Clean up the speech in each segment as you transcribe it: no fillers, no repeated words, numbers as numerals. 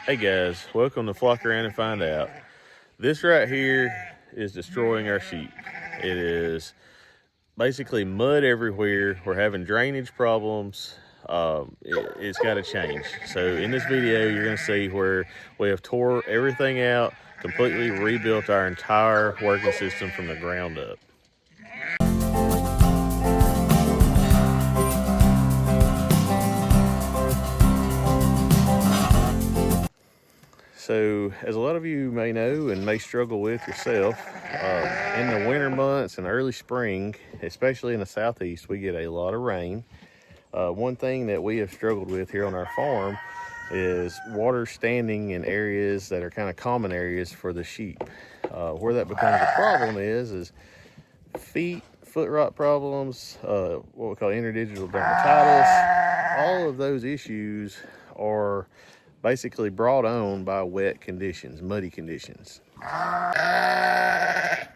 Hey guys, welcome to Flock Around and Find Out. This right here is destroying our sheep. It is basically mud everywhere. We're having drainage problems. It's got to change. So in this video, you're going to see where we have tore everything out, completely rebuilt our entire working system from the ground up. So, as a lot of you may know and may struggle with yourself, in the winter months and early spring, especially in the southeast, we get a lot of rain. One thing that we have struggled with here on our farm is water standing in areas that are kind of common areas for the sheep. Where that becomes a problem is foot rot problems, what we call interdigital dermatitis. All of those issues are basically brought on by wet conditions, muddy conditions.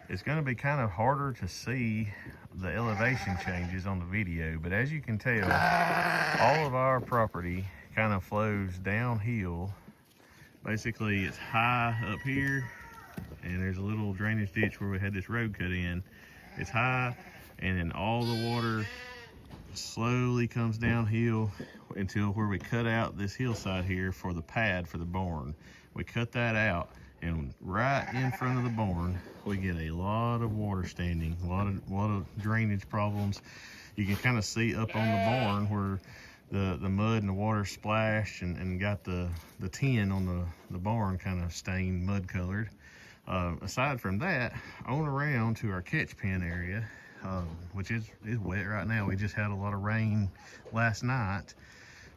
It's going to be kind of harder to see the elevation changes on the video, but as you can tell, all of our property kind of flows downhill. Basically, it's high up here, and there's a little drainage ditch where we had this road cut in. It's high, and then all the water slowly comes downhill until where we cut out this hillside here for the pad for the barn. We cut that out, and right in front of the barn we get a lot of water standing, a lot of drainage problems. You can kind of see up on the barn where the mud and the water splashed and got the tin on the barn kind of stained mud colored. Aside from that, on around to our catch pen area, which is wet right now. We just had a lot of rain last night.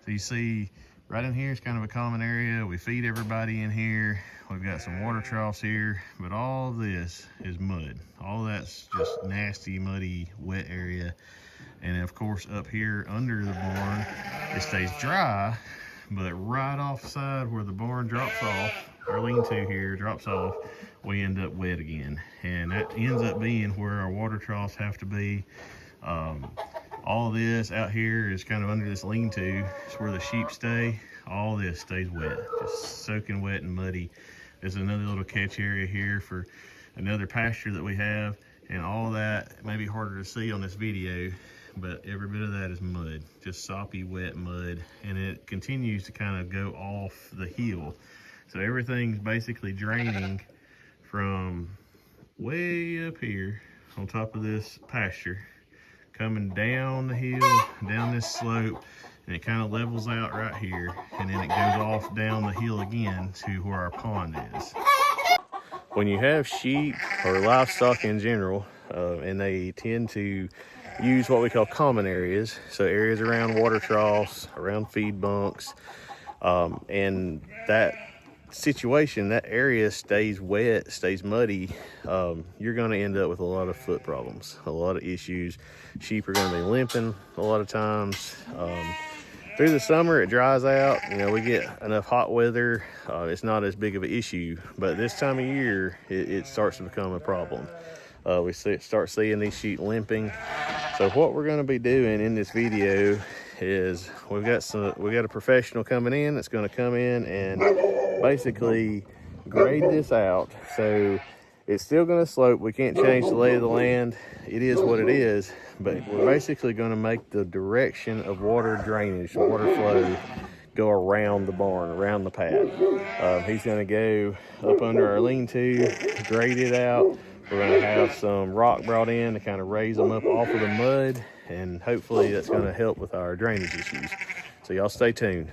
So you see right in here is kind of a common area. We feed everybody in here. We've got some water troughs here, but all of this is mud. All that's just nasty, muddy, wet area. And of course up here under the barn, it stays dry, but right off the side where the barn drops off, our lean-to here drops off, we end up wet again. And that ends up being where our water troughs have to be. All this out here is kind of under this lean-to. It's where the sheep stay. All this stays wet, just soaking wet and muddy. There's another little catch area here for another pasture that we have. And all that may be harder to see on this video, but every bit of that is mud, just soppy, wet mud. And it continues to kind of go off the hill. So everything's basically draining from way up here on top of this pasture, coming down the hill, down this slope, and it kind of levels out right here, and then it goes off down the hill again to where our pond is. When you have sheep or livestock in general, and they tend to use what we call common areas, so areas around water troughs, around feed bunks, and that situation, that area stays wet, stays muddy, you're going to end up with a lot of foot problems, a lot of issues. Sheep are going to be limping a lot of times. Through the summer it dries out, we get enough hot weather, it's not as big of an issue, but this time of year it starts to become a problem. We start seeing these sheep limping. So what we're going to be doing in this video is we got a professional coming in that's going to come in and basically grade this out. So it's still going to slope. We can't change the lay of the land. It is what it is, but we're basically going to make the direction of water drainage, water flow, go around the barn, around the pad. He's going to go up under our lean-to, grade it out. We're going to have some rock brought in to kind of raise them up off of the mud, and hopefully that's going to help with our drainage issues. So y'all stay tuned.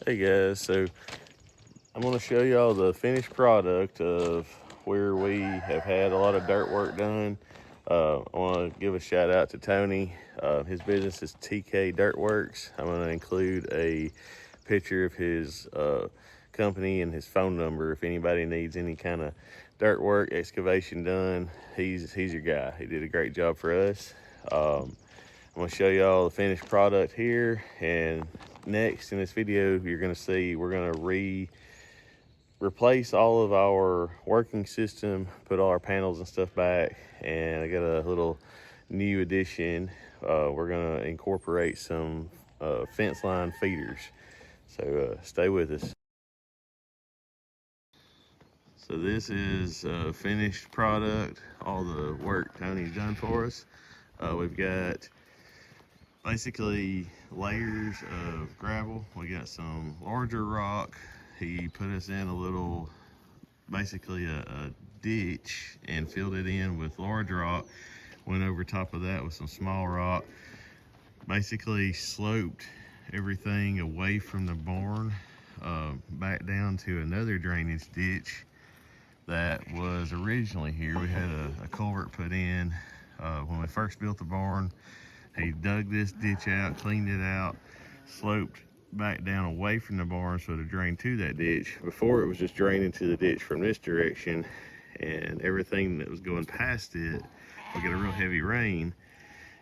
Hey guys, so I'm going to show y'all the finished product of where we have had a lot of dirt work done. I want to give a shout out to Tony. His business is TK Dirtworks. I'm going to include a picture of his company and his phone number if anybody needs any kind of dirt work, excavation done. He's your guy. He did a great job for us. I'm going to show y'all the finished product here, and next in this video you're going to see we're going to replace all of our working system, put all our panels and stuff back, and I got a little new addition. We're going to incorporate some fence line feeders, so stay with us. So this is finished product, all the work Tony's done for us. We've got basically layers of gravel. We got some larger rock. He put us in a little, basically a ditch, and filled it in with large rock. Went over top of that with some small rock. Basically sloped everything away from the barn, back down to another drainage ditch that was originally here. We had a culvert put in when we first built the barn. He dug this ditch out, cleaned it out, sloped back down away from the barn so to drain to that ditch. Before, it was just draining to the ditch from this direction, and everything that was going past it, we got a real heavy rain,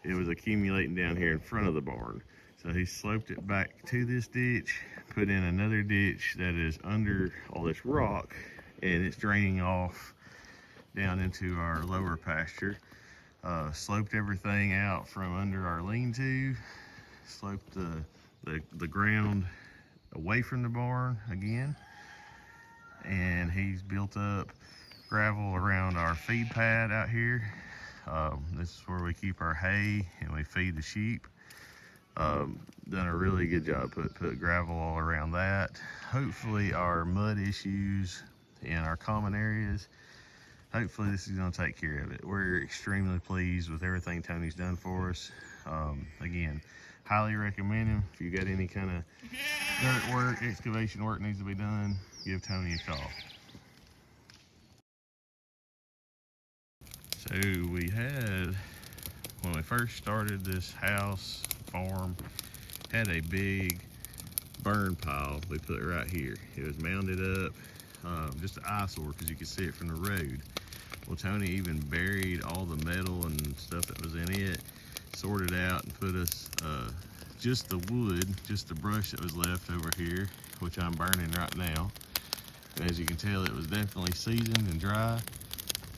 it was accumulating down here in front of the barn. So he sloped it back to this ditch, put in another ditch that is under all this rock, and it's draining off down into our lower pasture. Sloped everything out from under our lean-to, sloped the ground away from the barn again, and he's built up gravel around our feed pad out here. This is where we keep our hay and we feed the sheep. Done a really good job, put gravel all around that. Hopefully our mud issues in our common areas, hopefully this is going to take care of it. We're extremely pleased with everything Tony's done for us. Again, highly recommend him. If you got any kind of dirt work, excavation work needs to be done, give Tony a call. So we had, when we first started this house, farm, had a big burn pile we put right here. It was mounded up, just an eyesore because you could see it from the road. Well, Tony even buried all the metal and stuff that was in it, sorted out, and put us just the wood, just the brush that was left over here, which I'm burning right now. And as you can tell, it was definitely seasoned and dry.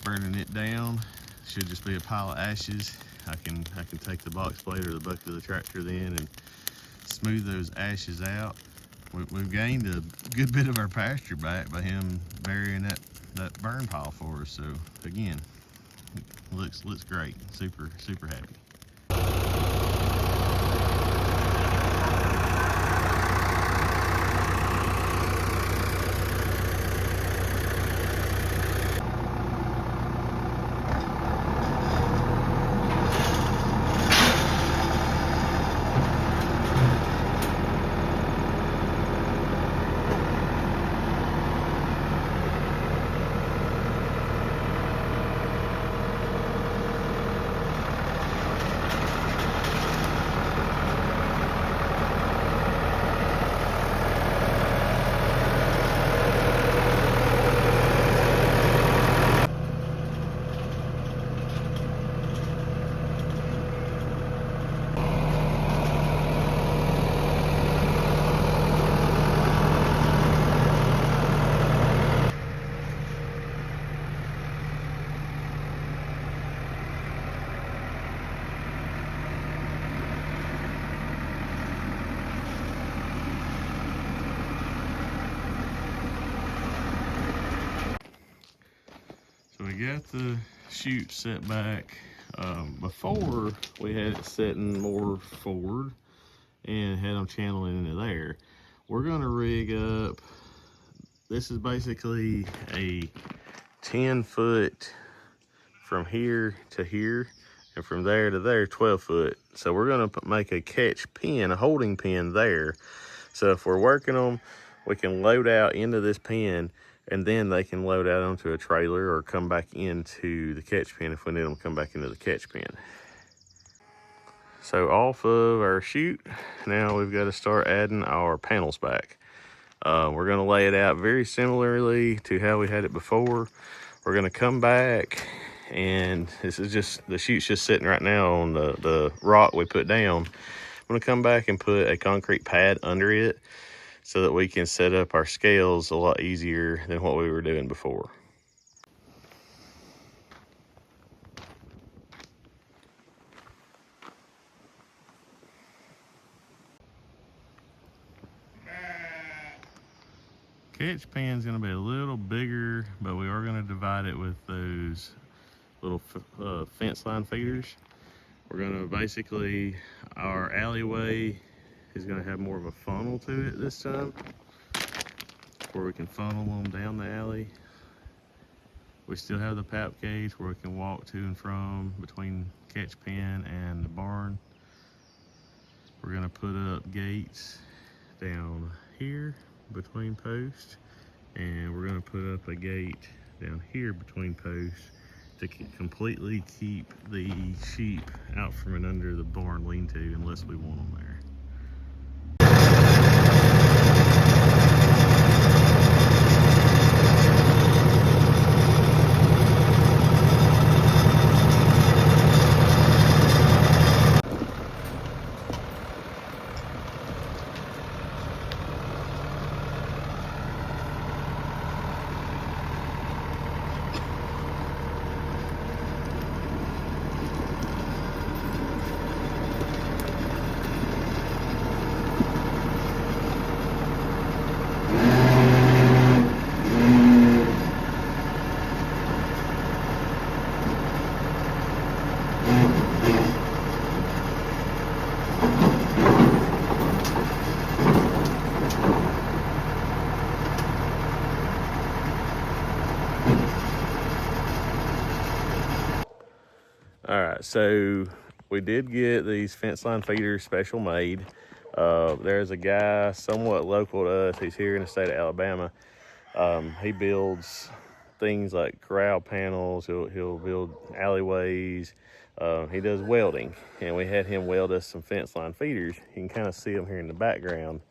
Burning it down, should just be a pile of ashes. I can take the box blade or the bucket of the tractor then and smooth those ashes out. We've gained a good bit of our pasture back by him burying that burn pile for us. So again, looks great. Super happy. So we got the chute set back. Before, we had it setting more forward and had them channeling into there. We're gonna rig up, this is basically a 10-foot from here to here, and from there to there, 12 foot. So we're gonna make a catch pin, a holding pin there, So if we're working them, we can load out into this pen, and then they can load out onto a trailer or come back into the catch pen if we need them to come back into the catch pen. So off of our chute, now we've got to start adding our panels back. We're going to lay it out very similarly to how we had it before. We're going to come back, and this is just, the chute's just sitting right now on the rock we put down. I'm going to come back and put a concrete pad under it so that we can set up our scales a lot easier than what we were doing before. Catch pan's gonna be a little bigger, but we are gonna divide it with those little fence line feeders. We're gonna basically, our alleyway is gonna have more of a funnel to it this time, where we can funnel them down the alley. We still have the pap cage where we can walk to and from between catch pen and the barn. We're gonna put up gates down here between posts, and we're going to put up a gate down here between posts to completely keep the sheep out from and under the barn lean-to unless we want them there. All right, so we did get these fence line feeders special made. There's a guy somewhat local to us. He's here in the state of Alabama. He builds things like corral panels. He'll build alleyways. He does welding, and we had him weld us some fence line feeders. You can kind of see them here in the background.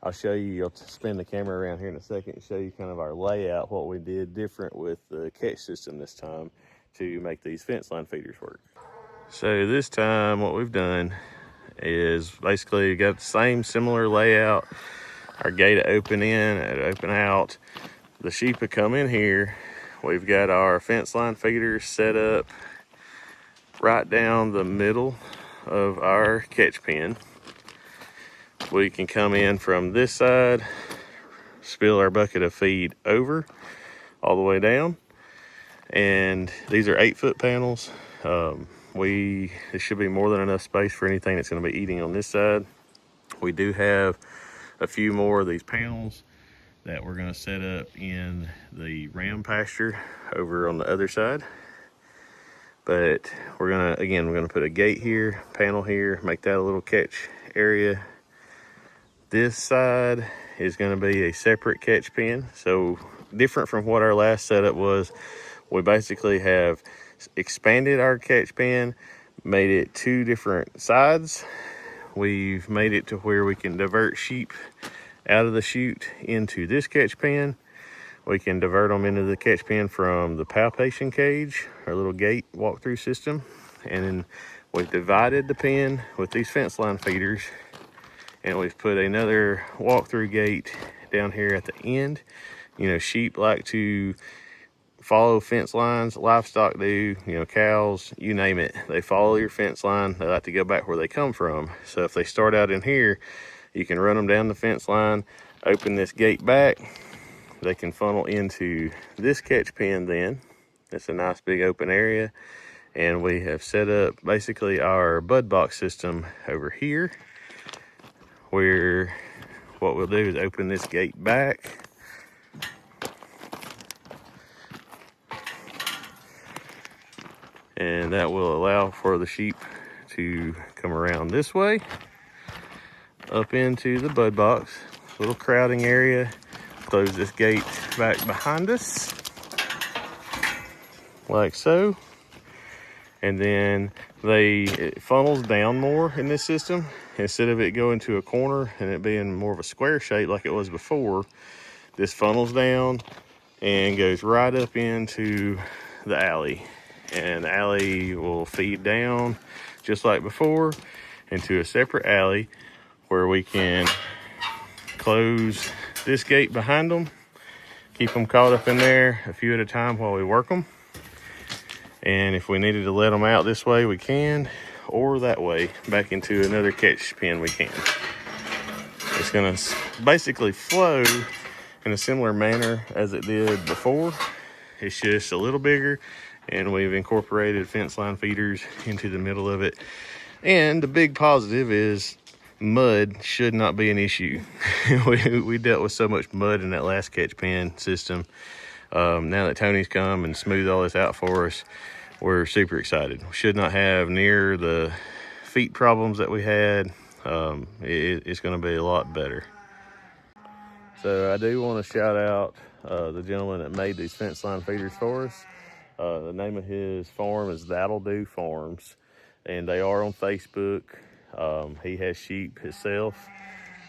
I'll show you, I'll spin the camera around here in a second and show you kind of our layout, what we did different with the catch system this time to make these fence line feeders work. So this time what we've done is basically got the same similar layout. Our gate open in and open out. The sheep would come in here. We've got our fence line feeders set up right down the middle of our catch pen. We can come in from this side, spill our bucket of feed over all the way down. And these are 8-foot panels. There should be more than enough space for anything that's going to be eating on this side. We do have a few more of these panels that we're going to set up in the ram pasture over on the other side. But we're going to put a gate here, panel here, make that a little catch area. This side is going to be a separate catch pen. So different from what our last setup was, we basically have expanded our catch pen, made it 2 different sides. We've made it to where we can divert sheep out of the chute into this catch pen. We can divert them into the catch pen from the palpation cage, our little gate walk-through system. And then we've divided the pen with these fence line feeders, and we've put another walk-through gate down here at the end. You know, sheep like to follow fence lines, livestock do, you know, cows, you name it. They follow your fence line. They like to go back where they come from. So if they start out in here, you can run them down the fence line, open this gate back. They can funnel into this catch pen then. It's a nice big open area. And we have set up basically our bud box system over here, where what we'll do is open this gate back. And that will allow for the sheep to come around this way. up into the bud box. Little crowding area. Close this gate back behind us, like so. And then it funnels down more in this system. Instead of it going to a corner and it being more of a square shape like it was before, this funnels down and goes right up into the alley. And the alley will feed down, just like before, into a separate alley where we can close this gate behind them, keep them caught up in there a few at a time while we work them. And if we needed to let them out this way, we can, or that way, back into another catch pen, we can. It's gonna basically flow in a similar manner as it did before. It's just a little bigger, and we've incorporated fence line feeders into the middle of it. And the big positive is mud should not be an issue. we dealt with so much mud in that last catch pen system. Now that Tony's come and smoothed all this out for us, we're super excited. We should not have near the feet problems that we had. It's going to be a lot better. So I do want to shout out the gentleman that made these fence line feeders for us. The name of his farm is That'll Do Farms, and they are on Facebook. He has sheep himself.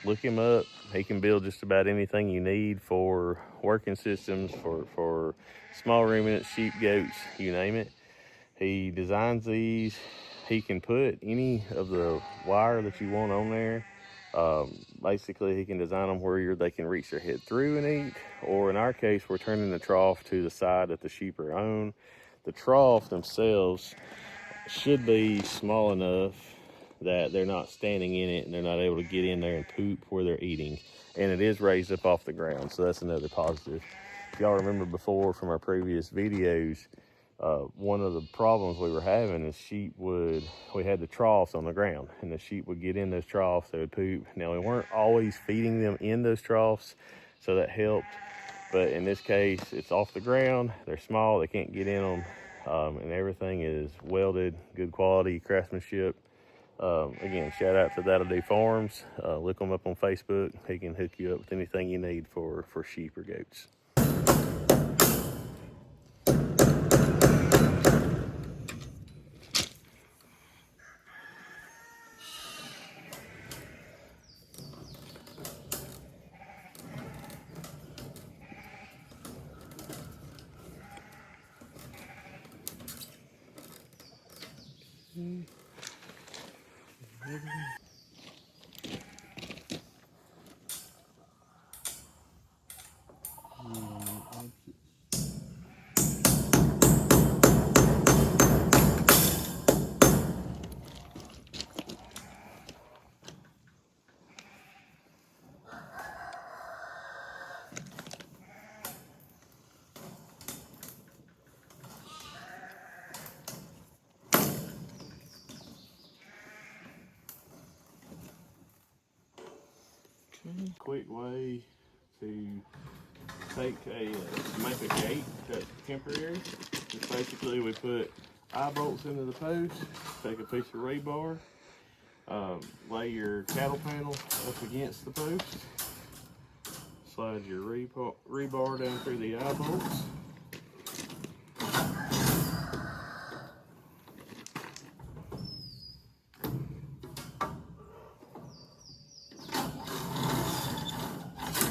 Look him up. He can build just about anything you need for working systems, for small ruminants, sheep, goats, you name it. He designs these. He can put any of the wire that you want on there. Basically, he can design them where they can reach their head through and eat. Or in our case, we're turning the trough to the side that the sheep are on. The trough themselves should be small enough that they're not standing in it and they're not able to get in there and poop where they're eating. And it is raised up off the ground, so that's another positive. If y'all remember before from our previous videos, one of the problems we were having is we had the troughs on the ground, and the sheep would get in those troughs, they would poop. Now, we weren't always feeding them in those troughs, so that helped. But in this case, it's off the ground, they're small, they can't get in them, and everything is welded, good quality craftsmanship. Again, shout out to That'll Do Farms. Look them up on Facebook. He can hook you up with anything you need for sheep or goats. Quick way to make a gate that's temporary. Just basically we put eye bolts into the post, take a piece of rebar, lay your cattle panel up against the post, slide your rebar down through the eye bolts.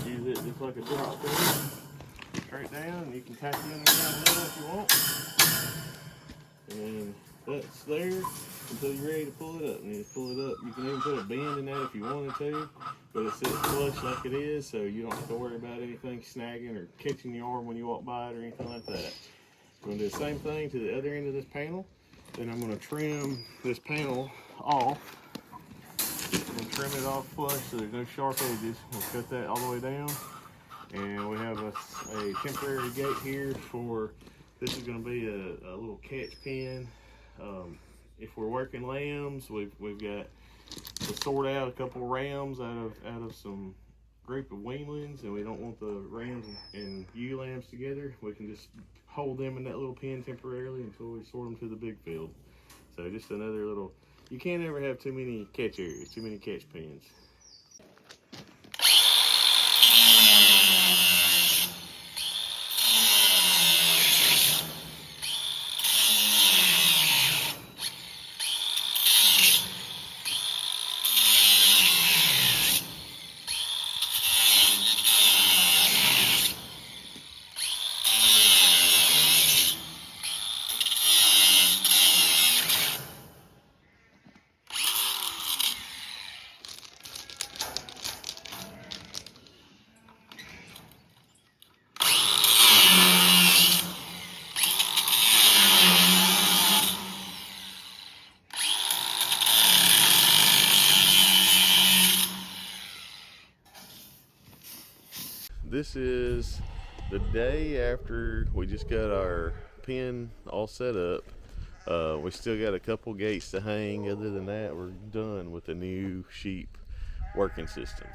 Use it just like a drop thing, straight down, and you can tack it in the ground if you want. And that's there until you're ready to pull it up. And you just pull it up. You can even put a bend in that if you wanted to, but it sits flush like it is, so you don't have to worry about anything snagging or catching your arm when you walk by it or anything like that. I'm going to do the same thing to the other end of this panel. Then I'm going to trim this panel off. I'm going to trim it off flush so there's no sharp edges. We'll cut that all the way down. And we have a temporary gate here for, this is going to be a little catch pen. If we're working lambs, we've got to sort out a couple rams out of some group of weanlings, and we don't want the rams and ewe lambs together. We can just hold them in that little pen temporarily until we sort them to the big field. So just another little, you can't ever have too many catch areas, too many catch pens. this is the day after we just got our pen all set up. We still got a couple gates to hang. Other than that, we're done with the new sheep working system.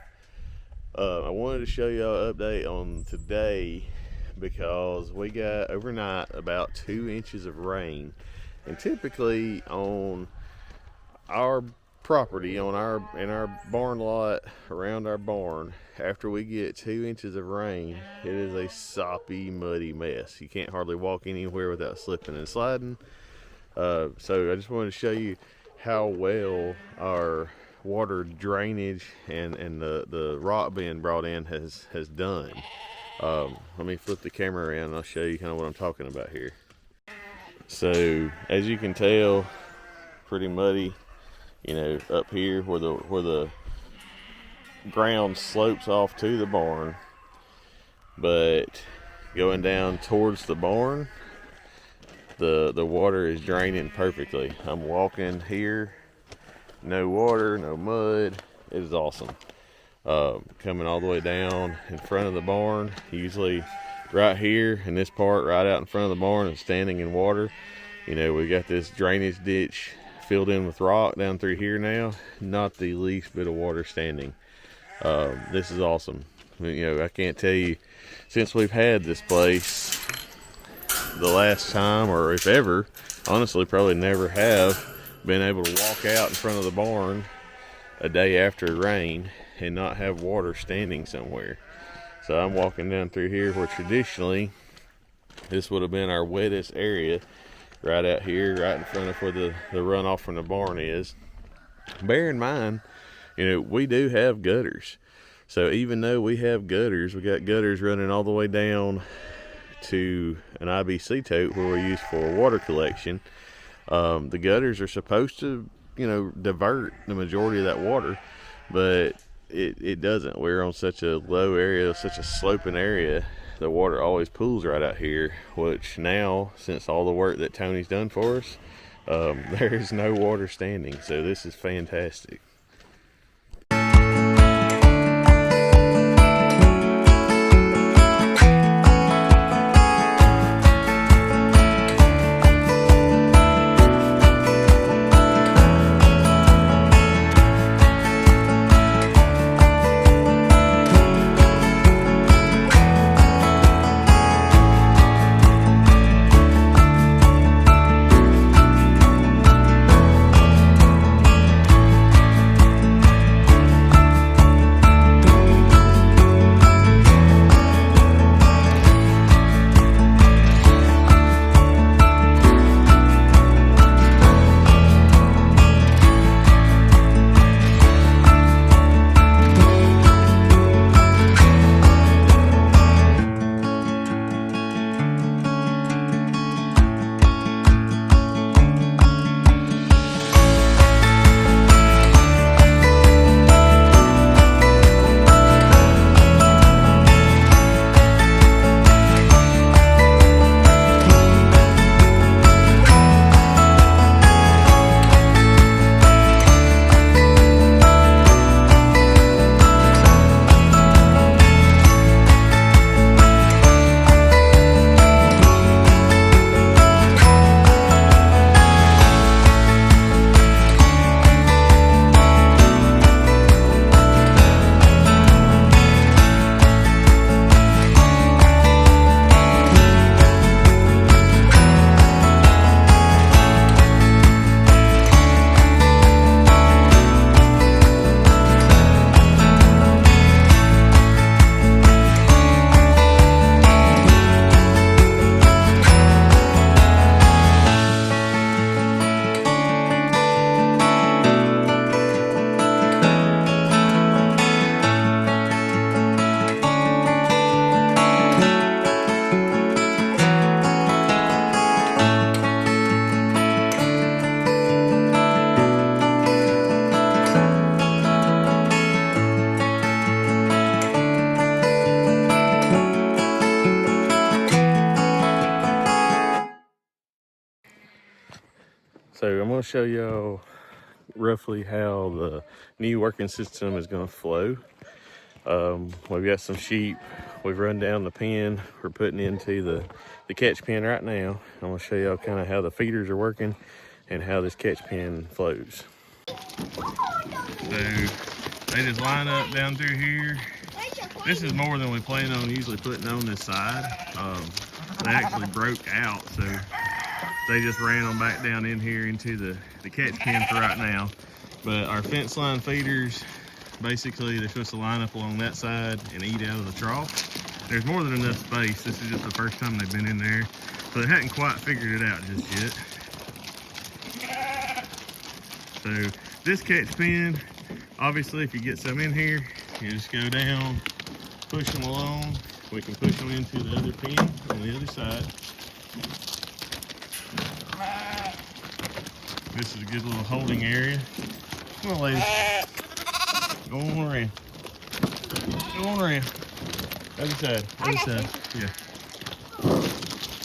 I wanted to show y'all an update on today because we got overnight about 2 inches of rain, and typically on our property, in our barn lot around our barn, after we get 2 inches of rain, it is a soppy, muddy mess. You can't hardly walk anywhere without slipping and sliding. So I just wanted to show you how well our water drainage and the rock being brought in has done. Let me flip the camera around and I'll show you kind of what I'm talking about here. So as you can tell, pretty muddy, you know, up here where the ground slopes off to the barn, but going down towards the barn, the water is draining perfectly. I'm walking here, no water, no mud. It is awesome. Coming all the way down in front of the barn, usually right here in this part right out in front of the barn and standing in water. You know, we got this drainage ditch filled in with rock down through here now, not the least bit of water standing. This is awesome. You know, I can't tell you, since we've had this place, the last time, or if ever, honestly probably never have been able to walk out in front of the barn a day after rain and not have water standing somewhere. So I'm walking down through here where traditionally this would have been our wettest area, right out here, right in front of where the runoff from the barn is. Bear in mind, you know, we do have gutters. So even though we have gutters, we got gutters running all the way down to an IBC tote where we use for water collection. The gutters are supposed to, you know, divert the majority of that water, but it doesn't. We're on such a low area, such a sloping area, the water always pools right out here, which now, since all the work that Tony's done for us, there is no water standing. So this is fantastic. So I'm going to show y'all roughly how the new working system is going to flow. We've got some sheep we've run down the pen we're putting into the catch pen right now. I'm gonna show y'all kind of how the feeders are working and how this catch pen flows. So they just line up down through here. This is more than we plan on usually putting on this side. They actually broke out, so they just ran them back down in here into the catch pen for right now. But our fence line feeders, basically they're supposed to line up along that side and eat out of the trough. There's more than enough space. This is just the first time they've been in there, so they hadn't quite figured it out just yet. So this catch pen, obviously if you get some in here, you just go down, push them along. We can push them into the other pen on the other side. This is a good little holding area. Come on, ladies. Go on around. Go on around. Other side. Other side. Yeah.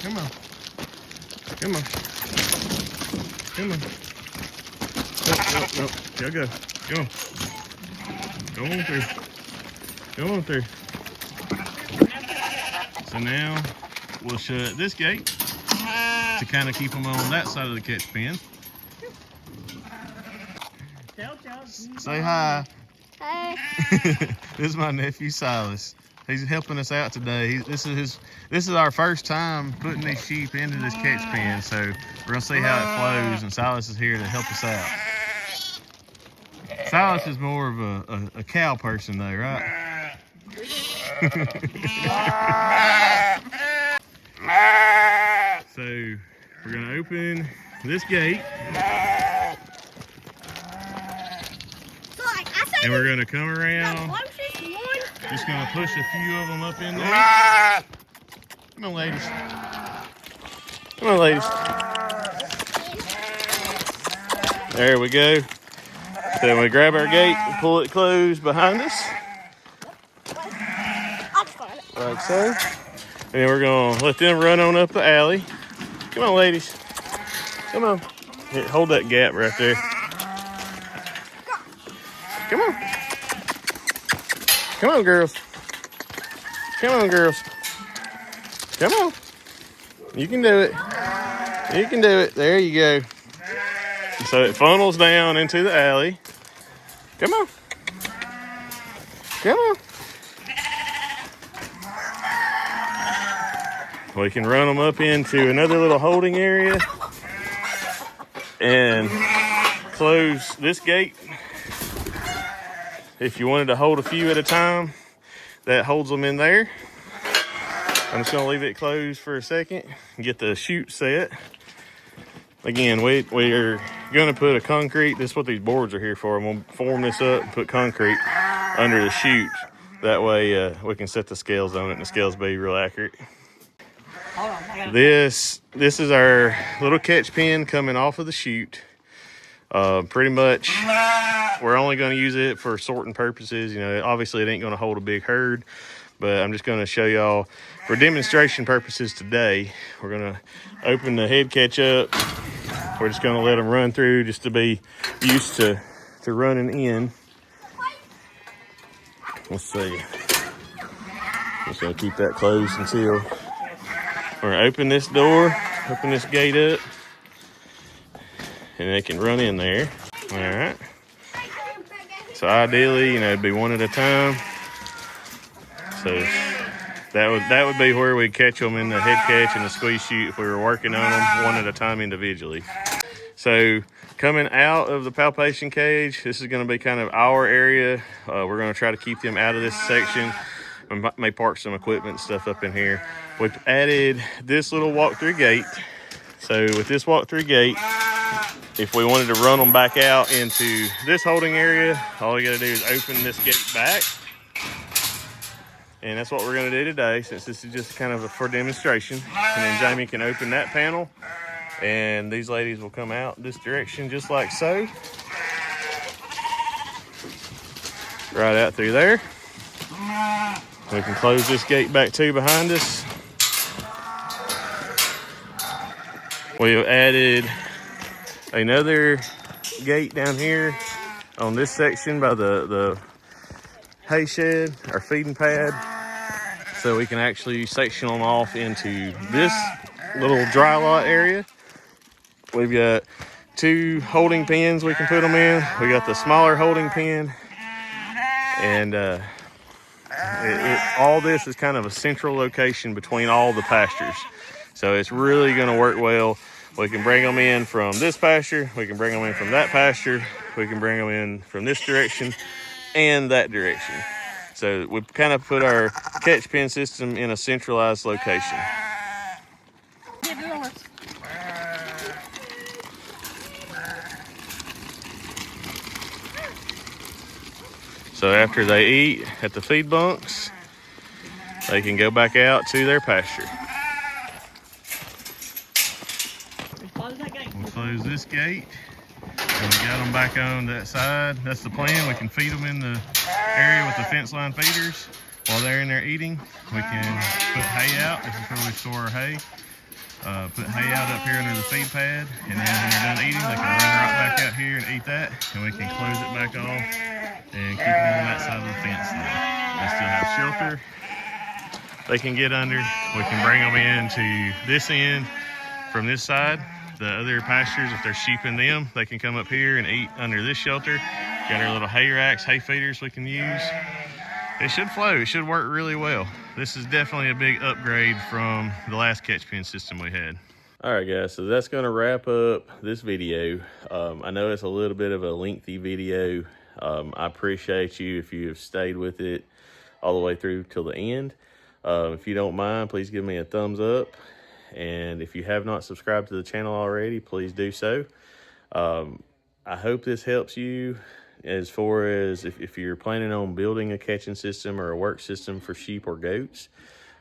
Come on. Come on. Come on. Nope. Y'all go. Go on. Go on through. Go on through. So now we'll shut this gate to kind of keep them on that side of the catch pen. Say hi. Hi. This is my nephew Silas. He's helping us out today. This is our first time putting these sheep into this catch pen, so we're gonna see how it flows. And Silas is here to help us out. Silas is more of a cow person, though, right? So we're gonna open this gate. And we're gonna come around, just gonna push a few of them up in there. Come on, ladies. Come on, ladies. There we go. Then we grab our gate and pull it closed behind us. Like so. And then we're gonna let them run on up the alley. Come on, ladies. Come on. Here, hold that gap right there. Come on. Come on, girls. Come on, girls. Come on. You can do it. You can do it. There you go. So it funnels down into the alley. Come on. Come on. We can run them up into another little holding area and close this gate. If you wanted to hold a few at a time, that holds them in there. I'm just gonna leave it closed for a second and get the chute set. Again, we are gonna put a concrete, this is what these boards are here for. I'm gonna form this up and put concrete under the chute. That way we can set the scales on it and the scales be real accurate. This is our little catch pen coming off of the chute. Pretty much we're only going to use it for sorting purposes. You know, obviously it ain't going to hold a big herd, but I'm just going to show y'all for demonstration purposes today. We're going to open the head catch up. We're just going to let them run through just to be used to running in. Let's see. Just going to keep that closed until we're going to open this door, open this gate up, and they can run in there. All right. So ideally, you know, it'd be one at a time. So that would be where we catch them in the head catch and the squeeze chute if we were working on them one at a time individually. So coming out of the palpation cage, this is going to be kind of our area. We're going to try to keep them out of this section. We may park some equipment and stuff up in here. We've added this little walk-through gate. So with this walk-through gate, if we wanted to run them back out into this holding area, all you got to do is open this gate back. And that's what we're going to do today, since this is just kind of for demonstration. And then Jamie can open that panel, and these ladies will come out this direction just like so. Right out through there. We can close this gate back too behind us. We've added another gate down here on this section by the hay shed, our feeding pad. so we can actually section them off into this little dry lot area. We've got 2 holding pens we can put them in. We got the smaller holding pen, and all this is kind of a central location between all the pastures. So it's really going to work well. We can bring them in from this pasture, we can bring them in from that pasture, we can bring them in from this direction and that direction. So we've kind of put our catch pen system in a centralized location. So after they eat at the feed bunks, they can go back out to their pasture. We'll close this gate, and we got them back on that side. That's the plan. We can feed them in the area with the fence line feeders. While they're in there eating, we can put hay out. This is where we store our hay. Put hay out up here under the feed pad, and then when they're done eating, they can run right back out here and eat that, and we can close it back off and keep them on that side of the fence now. They still have shelter they can get under. We can bring them into this end from this side. The other pastures, if there's sheep in them, they can come up here and eat under this shelter. Got our little hay racks, hay feeders we can use. It should flow, it should work really well. This is definitely a big upgrade from the last catch pen system we had. All right guys, so that's gonna wrap up this video. I know it's a little bit of a lengthy video. I appreciate you if you have stayed with it all the way through till the end. If you don't mind, please give me a thumbs up. And if you have not subscribed to the channel already, please do so. I hope this helps you as far as if you're planning on building a catching system or a work system for sheep or goats.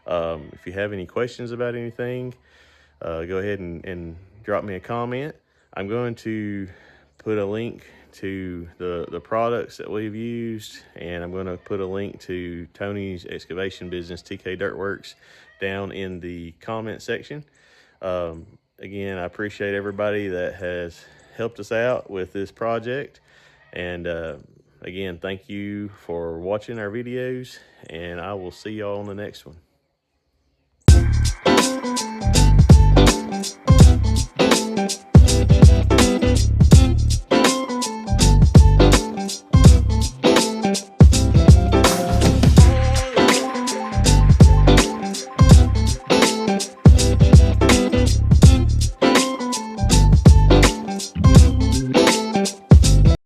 If you have any questions about anything, go ahead and drop me a comment. I'm going to put a link to the products that we've used, and I'm going to put a link to Tony's excavation business, TK Dirtworks, down in the comment section. Again, I appreciate everybody that has helped us out with this project. And again, thank you for watching our videos, and I will see y'all on the next one.